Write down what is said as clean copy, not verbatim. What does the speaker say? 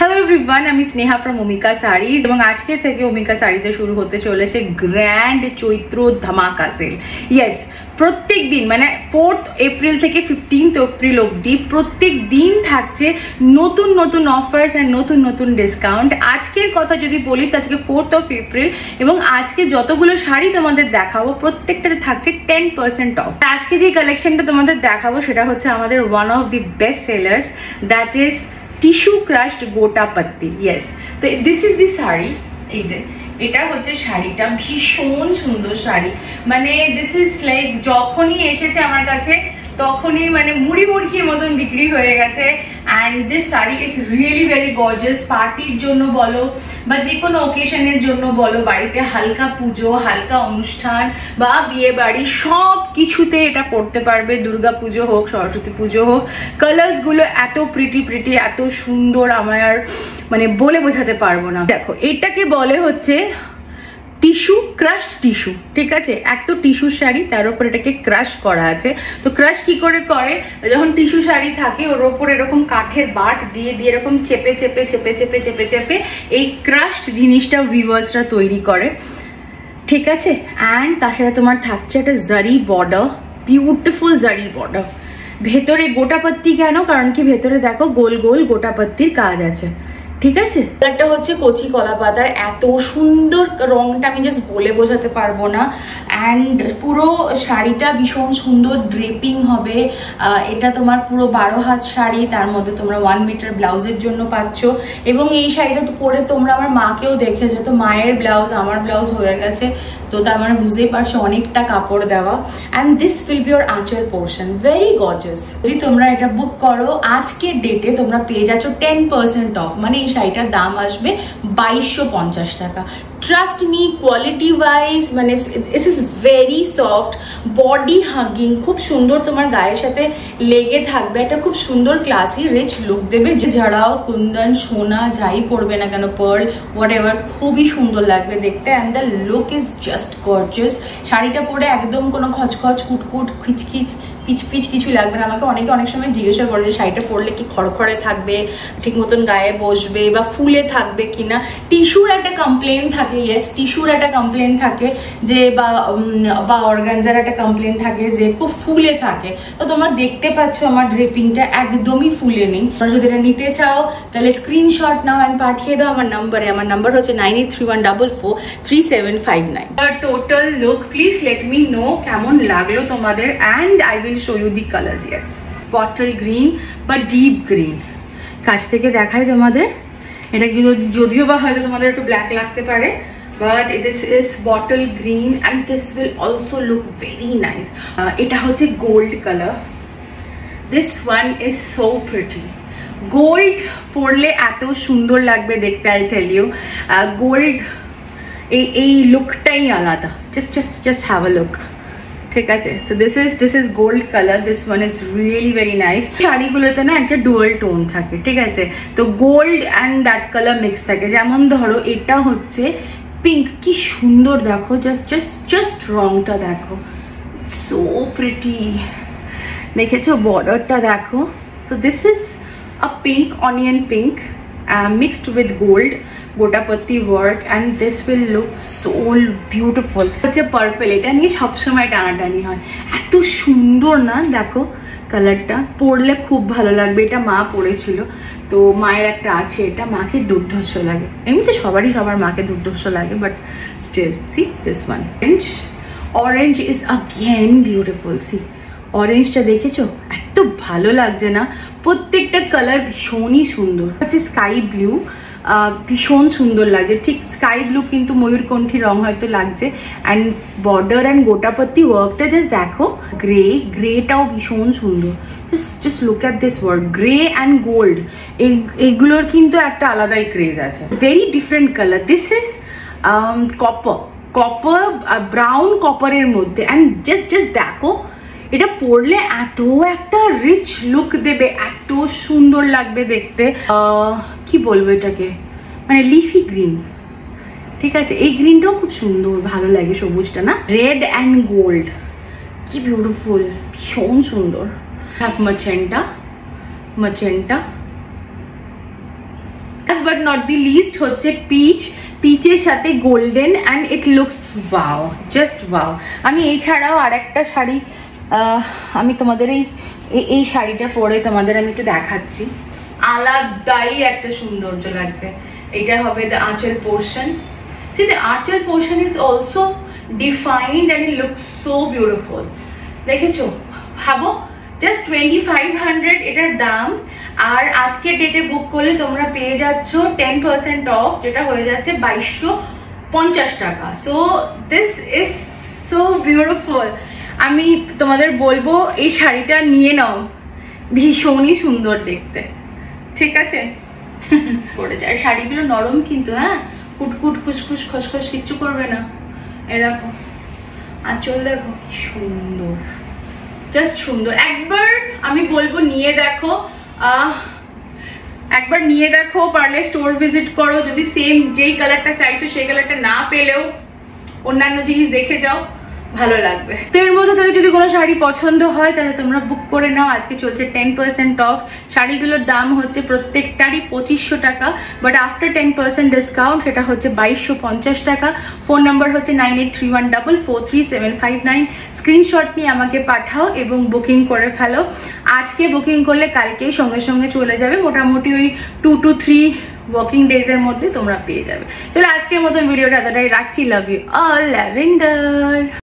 Hello everyone, আমি Sneha from ওমিকা saris এবং আজকে থেকে ওমিকা শাড়িজে শুরু হতে চলেছে গ্র্যান্ড চৈত্র ধামাকা সেল। ইয়েস, প্রত্যেক দিন মানে 4th এপ্রিল থেকে 15th এপ্রিল অবধি প্রত্যেক দিন থাকছে নতুন নতুন অফার্স অ্যান্ড নতুন নতুন ডিসকাউন্ট। আজকের কথা যদি বলি তো আজকে 4th অফ এপ্রিল এবং আজকে যতগুলো শাড়ি তোমাদের দেখাবো প্রত্যেকটাতে থাকছে 10% অফ। আজকে যে কালেকশনটা তোমাদের দেখাবো সেটা হচ্ছে আমাদের one of the best sellers, that is tissue crushed গোটা পাত্তি। ইয়েস, তো দিস ইজ দি শাড়ি। এই যে এটা হচ্ছে শাড়িটা, ভীষণ সুন্দর শাড়ি। মানে দিস ইজ লাইক যখনই এসেছে আমার কাছে তখনই মানে মুড়ি মুড়কির মতন বিক্রি হয়ে গেছে। And this sari is really very gorgeous. পার্টির জন্য বলো বা যে কোনো ওকেশনের জন্য বলো, বাড়িতে হালকা পুজো, হালকা অনুষ্ঠান বা বিয়ে বাড়ি সব কিছুতে এটা পড়তে পারবে। দুর্গা পুজো হোক, সরস্বতী পুজো হোক, কালার্স গুলো এত প্রিটি প্রিটি, এত সুন্দর, আমার মানে বলে বোঝাতে পারবো না। দেখো এটাকে বলে হচ্ছে টিস্যু ক্রাশড টিস্যু, ঠিক আছে? এক তো টিস্যু শাড়ি, তার উপর এটাকে ক্রাশ করা আছে। তো ক্রাশ কি করে করে, যখন টিস্যু শাড়ি থাকে ওর ওপর এরকম কাঠের বাট দিয়ে দিয়ে এরকম চেপে চেপে চেপে চেপে চেপে চেপে এই ক্রাশড জিনিসটা ভিউয়ার্সরা তৈরি করে, ঠিক আছে? অ্যান্ড তার সাথে তোমার থাকছে একটা জারি বর্ডার, বিউটিফুল জারি বর্ডার। ভেতরে গোটাপাত্তি কেন? কারণ কি ভেতরে দেখো গোল গোল গোটাপাত্তির কাজ আছে, ঠিক আছে? কালারটা হচ্ছে কচি কলা পাতার, এত সুন্দর রংটা আমি জাস্ট বলে বোঝাতে পারবো না। অ্যান্ড পুরো শাড়িটা ভীষণ সুন্দর ড্রেপিং হবে। এটা তোমার পুরো 12 হাত শাড়ি, তার মধ্যে তোমরা 1 মিটার ব্লাউজের জন্য পাচ্ছ। এবং এই শাড়িটা তো পরে তোমরা আমার মাকেও দেখেছো, তো মায়ের ব্লাউজ আমার ব্লাউজ হয়ে গেছে, তো তার মানে বুঝতেই পারছো অনেকটা কাপড় দেওয়া। And this will be your আঁচল পোর্শন, ভেরি গর্জিয়াস। যদি তোমরা এটা বুক করো আজকের ডেটে তোমরা পেয়ে যাচ্ছ 10% অফ, মানে এই শাড়িটার দাম আসবে 2250 টাকা। ট্রাস্ট মি, কোয়ালিটি ওয়াইজ মানে this is very soft, body hugging, খুব সুন্দর তোমার গায়ের সাথে লেগে থাকবে। একটা খুব সুন্দর ক্লাসি রিচ লুক দেবে। যে যারাও কুন্দন, সোনা যাই পরবে না কেন, পার্ল হোয়াট এভার, খুবই সুন্দর লাগবে দেখতে। And the look is just gorgeous. শাড়িটা পরে একদম কোনো খচখচ কুটকুট খিচখিচ পিচ পিচ কিছু লাগবে না। আমাকে অনেকে অনেক সময় জিজ্ঞাসা করে যে শাড়িটা পরলে কি খড়খড়ে থাকবে, ঠিক মতন গায়ে বসবে বা ফুলে থাকবে কিনা। টিস্যুর একটা কমপ্লেন থাকে, ইয়েস টিস্যুর একটা কমপ্লেন থাকে যে বা অর্গানজার একটা কমপ্লেন থাকে যে খুব ফুলে থাকে। তো তোমরা দেখতে পাচ্ছ আমার ড্রেপিংটা একদমই ফুলে নেই। তোমরা যদি এটা নিতে চাও তাহলে স্ক্রিনশট নাও অ্যান্ড পাঠিয়ে দাও আমার নাম্বারে। আমার নাম্বার হচ্ছে 9831443759। Total look please let me no কেমন লাগলো তোমাদের, and I will show you the colors. Yes, bottle green বা deep green। কাছ থেকে দেখাই তোমাদের, এটা যদিও বা হয়তো তোমাদের একটু ব্ল্যাক লাগতে পারে, but this is bottle green and this will also look very nice. এটা হচ্ছে gold color. This one is so pretty. Gold পরলে এত সুন্দর লাগবে দেখতে, I'll tell you. গোল্ড এই লুকটাই আলাদা। just have a look, ঠিক আছে? So this is gold colour, this one is really very nice. শাড়িগুলোতে না একটা ডুয়াল টোন থাকে, ঠিক আছে? তো gold and that colour mix থাকে। যেমন ধরো এটা হচ্ছে পিঙ্ক, কি সুন্দর দেখো, জাস্ট রংটা দেখো, সো প্রিটি। দেখেছো বর্ডারটা দেখো? So this is a pink, onion pink mixed with gold গোটাপত্তি work, and this will look so beautiful. হচ্ছে পার্পল, এটা নিয়ে সবসময় টানাটানি হয়, এত সুন্দর না? দেখো কালারটা, পরলে খুব ভালো লাগবে। এটা মা পরেছিল, তো মায়ের একটা আছে, এটা মাকে দুর্ধর্ষ লাগে। এমনিতে সবার মাকে দুর্ধর্ষ লাগে, but still see this one. Orange is again beautiful. See অরেঞ্জটা দেখেছো, এত ভালো লাগছে না? প্রত্যেকটা কালার ভীষণই সুন্দর। হচ্ছে স্কাই ব্লু, ভীষণ সুন্দর লাগছে, ঠিক স্কাই ব্লু কিন্তু ময়ূরকণ্ঠী রং হয়তো লাগছে। অ্যান্ড বর্ডার অ্যান্ড গোটাপত্তি ওয়ার্কটা জাস্ট দেখো। গ্রেটাও ভীষণ সুন্দর। Just look at this work, grey and gold, এইগুলোর কিন্তু একটা আলাদাই ক্রেজ আছে। Very different colour. This is copper, brown কপারের মধ্যে। অ্যান্ড জাস্ট দেখো, এটা পরলে এত একটা রিচ লুক দেবে, এত সুন্দর লাগবে দেখতে। কি বলবো এটাকে, মানে লিফি গ্রিন, ঠিক আছে? এই গ্রিনটাও খুব সুন্দর, ভালো লাগে সবুজটা না? রেড অ্যান্ড গোল্ড, কি বিউটিফুল, ভীষণ সুন্দর। হ্যাঁ, magenta but not the least হচ্ছে পিচ, পিচের সাথে golden and it looks wow, just wow. আমি এছাড়াও আর একটা শাড়ি আমি তোমাদের এই শাড়িটা পরে তোমাদের আমি একটু দেখাচ্ছি, আলাদাই একটা সৌন্দর্য লাগবে। এটা হবে দ্য আঁচল portion. See, the archal portion is also defined and it looks so beautiful. দেখেছো, ভাবো জাস্ট 2500 এটার দাম, আর আজকের ডেটে বুক করলে তোমরা পেয়ে যাচ্ছ 10% অফ, যেটা হয়ে যাচ্ছে 2250 টাকা। So this is so beautiful. আমি তোমাদের বলবো এই শাড়িটা নিয়ে নাও, ভীষণই সুন্দর দেখতে, ঠিক আছে? পড়েছে, আর শাড়িগুলো নরম কিন্তু, হ্যাঁ, কুটকুট খুসখুস খসখস কিচ্ছু করবে না। এ দেখো আঁচল, দেখো কি সুন্দর, জাস্ট সুন্দর। একবার আমি বলবো নিয়ে দেখো, একবার নিয়ে দেখো, পারলে স্টোর ভিজিট করো। যদি সেম যেই কালারটা চাইছো সেই কালারটা না পেলেও অন্যান্য জিনিস দেখে যাও, ভালো লাগবে। তো এর মধ্যে থেকে যদি কোনো শাড়ি পছন্দ হয় তাহলে তোমরা বুক করে নাও। আজকে চলছে 10% অফ। শাড়িগুলোর দাম হচ্ছে প্রত্যেকটারই 2500 টাকা, বাট আফটার 10% ডিসকাউন্ট সেটা হচ্ছে 2250 টাকা। ফোন নাম্বার হচ্ছে 9831443759। স্ক্রিনশট নিয়ে আমাকে পাঠাও এবং বুকিং করে ফেলো। আজকে বুকিং করলে কালকেই সঙ্গে সঙ্গে চলে যাবে, মোটামুটি ওই 2 to 3 ওয়ার্কিং ডেজ এর মধ্যে তোমরা পেয়ে যাবে। চলো আজকের মতন ভিডিওটা এতটাই রাখছি। Love you all, lavender.